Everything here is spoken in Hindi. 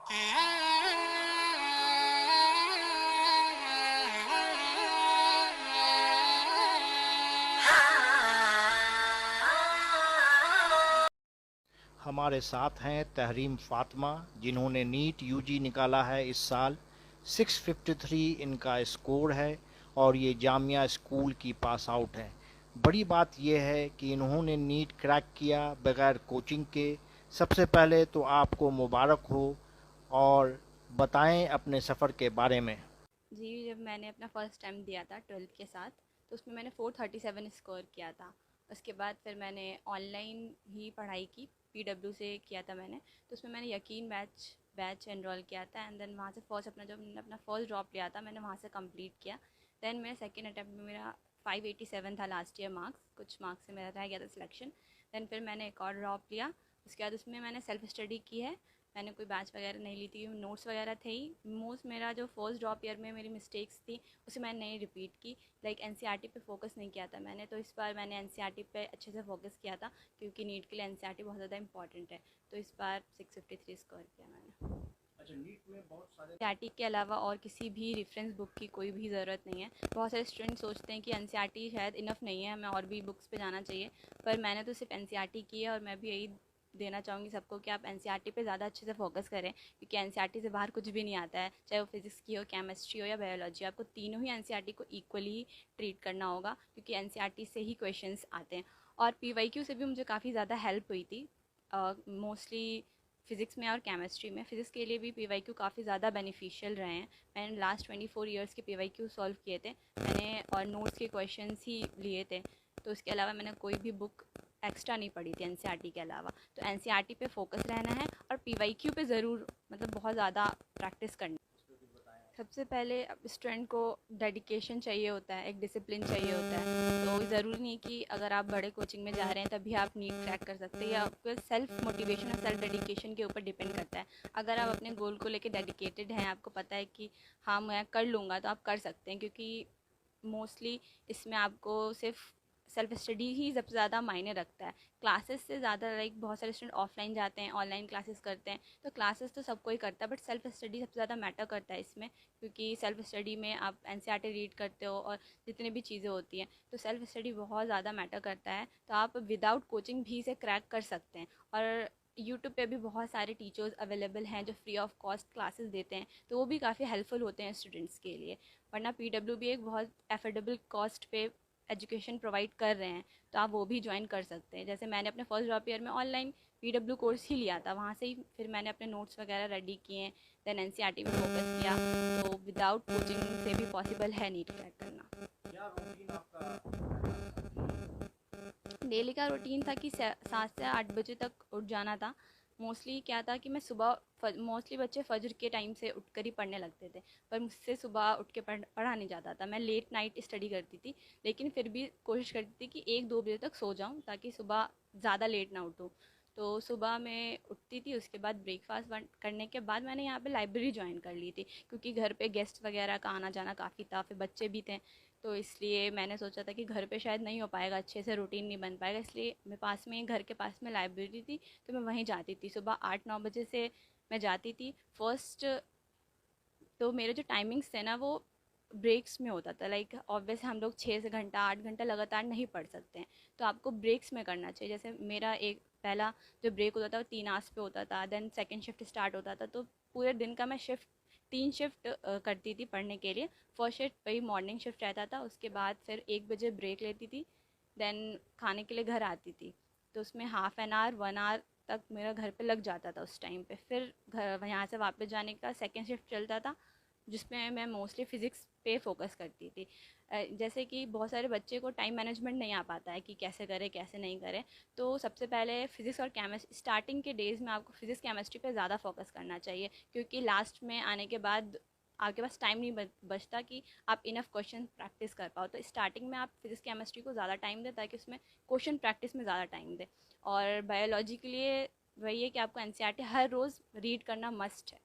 हमारे साथ हैं तहरीम फातिमा, जिन्होंने नीट यूजी निकाला है इस साल। 653 इनका स्कोर है और ये जामिया स्कूल की पास आउट हैं। बड़ी बात यह है कि इन्होंने नीट क्रैक किया बगैर कोचिंग के। सबसे पहले तो आपको मुबारक हो, और बताएं अपने सफ़र के बारे में। जी, जब मैंने अपना फ़र्स्ट टाइम दिया था 12th के साथ, तो उसमें मैंने 437 स्कोर किया था। उसके बाद फिर मैंने ऑनलाइन ही पढ़ाई की, पीडब्ल्यू से किया था मैंने। तो उसमें मैंने यकीन बैच एनरोल किया था, एंड देन वहाँ से मैंने अपना फ़र्स्ट ड्रॉप लिया था, मैंने वहाँ से कंप्लीट किया। देन मेरा सेकेंड अटैम्प्ट में मेरा 587 था लास्ट ईयर मार्क्स, कुछ मार्क्स से मेरा रह गया था सिलेक्शन। देन फिर मैंने एक और ड्रॉप लिया। उसके बाद उसमें मैंने सेल्फ स्टडी की है, मैंने कोई बैच वगैरह नहीं ली थी, नोट्स वगैरह थे ही। मोस्ट मेरा जो फर्स्ट ड्रॉप ईयर में मेरी मिस्टेक्स थी उसे मैंने नहीं रिपीट की। लाइक एनसीईआरटी पे फोकस नहीं किया था मैंने, तो इस बार मैंने एनसीईआरटी पे अच्छे से फोकस किया था, क्योंकि नीट के लिए एनसीईआरटी बहुत ज़्यादा इंपॉर्टेंट है। तो इस बार 653 स्कोर किया मैंने। अच्छा, नीट में बहुत सारे एनसीईआरटी के अलावा और किसी भी रेफरेंस बुक की कोई भी ज़रूरत नहीं है। बहुत सारे स्टूडेंट सोचते हैं कि एनसीईआरटी शायद इनफ नहीं है, हमें और भी बुक्स पे जाना चाहिए, पर मैंने तो सिर्फ एनसीईआरटी की है। और मैं भी यही देना चाहूँगी सबको कि आप एनसीईआरटी पे ज़्यादा अच्छे से फोकस करें, क्योंकि एनसीईआरटी से बाहर कुछ भी नहीं आता है, चाहे वो फिजिक्स की हो, केमिस्ट्री हो या बायोलॉजी। आपको तीनों ही एनसीईआरटी को इक्वली ट्रीट करना होगा, क्योंकि एनसीईआरटी से ही क्वेश्चंस आते हैं। और पीवाईक्यू से भी मुझे काफ़ी ज़्यादा हेल्प हुई थी, मोस्टली फिज़िक्स में और केमिस्ट्री में। फ़िज़िक्स के लिए भी पीवाईक्यू काफ़ी ज़्यादा बेनिफिशियल रहे हैं। मैंने लास्ट 24 ईयर्स के पीवाईक्यू सॉल्व किए थे मैंने, और नोट्स के क्वेश्चंस ही लिए थे। तो उसके अलावा मैंने कोई भी बुक एक्स्ट्रा नहीं पढ़ी थी एनसीईआरटी के अलावा। तो एनसीईआरटी पे फोकस रहना है, और पीवाईक्यू पे ज़रूर मतलब बहुत ज़्यादा प्रैक्टिस करनी। सबसे पहले स्टूडेंट को डेडिकेशन चाहिए होता है, एक डिसिप्लिन चाहिए होता है। तो ज़रूरी नहीं कि अगर आप बड़े कोचिंग में जा रहे हैं तभी आप नीट क्रैक कर सकते हैं, या आपके सेल्फ मोटिवेशन और सेल्फ डेडिकेशन के ऊपर डिपेंड करता है। अगर आप अपने गोल को लेकर डेडिकेटेड हैं, आपको पता है कि हाँ मैं कर लूँगा, तो आप कर सकते हैं, क्योंकि मोस्टली इसमें आपको सिर्फ सेल्फ स्टडी ही सबसे ज़्यादा मायने रखता है, क्लासेस से ज़्यादा। लाइक बहुत सारे स्टूडेंट ऑफलाइन जाते हैं, ऑनलाइन क्लासेस करते हैं, तो क्लासेस तो सबको ही करता है, बट सेल्फ स्टडी सबसे ज़्यादा मैटर करता है इसमें, क्योंकि सेल्फ स्टडी में आप एनसीईआरटी रीड करते हो और जितनी भी चीज़ें होती हैं, तो सेल्फ स्टडी बहुत ज़्यादा मैटर करता है। तो आप विदाउट कोचिंग भी इसे क्रैक कर सकते हैं। और यूट्यूब पे भी बहुत सारे टीचर्स अवेलेबल हैं जो फ्री ऑफ कॉस्ट क्लासेस देते हैं, तो वो भी काफ़ी हेल्पफुल होते हैं स्टूडेंट्स के लिए। वरना पीडब्ल्यू भी एक बहुत एफोर्डेबल कॉस्ट पे एजुकेशन प्रोवाइड कर रहे हैं, तो आप वो भी ज्वाइन कर सकते हैं। जैसे मैंने अपने फर्स्ट ड्रॉप ईयर में ऑनलाइन पीडब्ल्यू कोर्स ही लिया था, वहाँ से ही फिर मैंने अपने नोट्स वगैरह रेडी किए, देन एनसीईआरटी पे फोकस किया। तो विदाउट कोचिंग से भी पॉसिबल है नीट क्रैक करना। क्या रूटीन आपका? डेली का रूटीन था कि 7 से 8 बजे तक उठ जाना था। मोस्टली क्या था कि मैं सुबह, मोस्टली बच्चे फजर के टाइम से उठकर ही पढ़ने लगते थे, पर मुझसे सुबह उठ के पढ़ा नहीं जाता था। मैं लेट नाइट स्टडी करती थी, लेकिन फिर भी कोशिश करती थी कि 1-2 बजे तक सो जाऊं, ताकि सुबह ज़्यादा लेट ना उठूं। तो सुबह मैं उठती थी, उसके बाद ब्रेकफास्ट करने के बाद मैंने यहाँ पे लाइब्रेरी ज्वाइन कर ली थी, क्योंकि घर पे गेस्ट वगैरह का आना जाना काफ़ी था, फिर बच्चे भी थे। तो इसलिए मैंने सोचा था कि घर पे शायद नहीं हो पाएगा, अच्छे से रूटीन नहीं बन पाएगा, इसलिए मेरे पास में घर के पास में लाइब्रेरी थी, तो मैं वहीं जाती थी। सुबह 8-9 बजे से मैं जाती थी फर्स्ट। तो मेरे जो टाइमिंग्स थे ना, वो ब्रेक्स में होता था। लाइक ऑब्वियस हम लोग 6 से 8 घंटा लगातार नहीं पढ़ सकते हैं, तो आपको ब्रेक्स में करना चाहिए। जैसे मेरा एक पहला जो ब्रेक होता था वो 3 आवर्स पे होता था, देन सेकेंड शिफ्ट स्टार्ट होता था, तो पूरे दिन का मैं 3 शिफ्ट करती थी पढ़ने के लिए। फर्स्ट शिफ्ट वही मॉर्निंग शिफ्ट रहता था, उसके बाद फिर 1 बजे ब्रेक लेती थी, देन खाने के लिए घर आती थी। तो उसमें हाफ़ एन आवर 1 आवर तक मेरा घर पे लग जाता था उस टाइम पे। फिर घर यहाँ से वापस जाने का सेकेंड शिफ्ट चलता था, जिसमें मैं मोस्टली फ़िज़िक्स पे फोकस करती थी। जैसे कि बहुत सारे बच्चे को टाइम मैनेजमेंट नहीं आ पाता है कि कैसे करें कैसे नहीं करें। तो सबसे पहले फ़िज़िक्स और केमिस्ट्री स्टार्टिंग के डेज़ में आपको फ़िज़िक्स केमिस्ट्री पे ज़्यादा फोकस करना चाहिए, क्योंकि लास्ट में आने के बाद आपके पास टाइम नहीं बचता कि आप इनफ क्वेश्चन प्रैक्टिस कर पाओ। तो स्टार्टिंग में आप फिज़िक्स केमिस्ट्री को ज़्यादा टाइम दें, ताकि उसमें क्वेश्चन प्रैक्टिस में ज़्यादा टाइम दें। और बायोलॉजी के लिए वही है कि आपको एनसीईआरटी हर रोज़ रीड करना मस्ट है।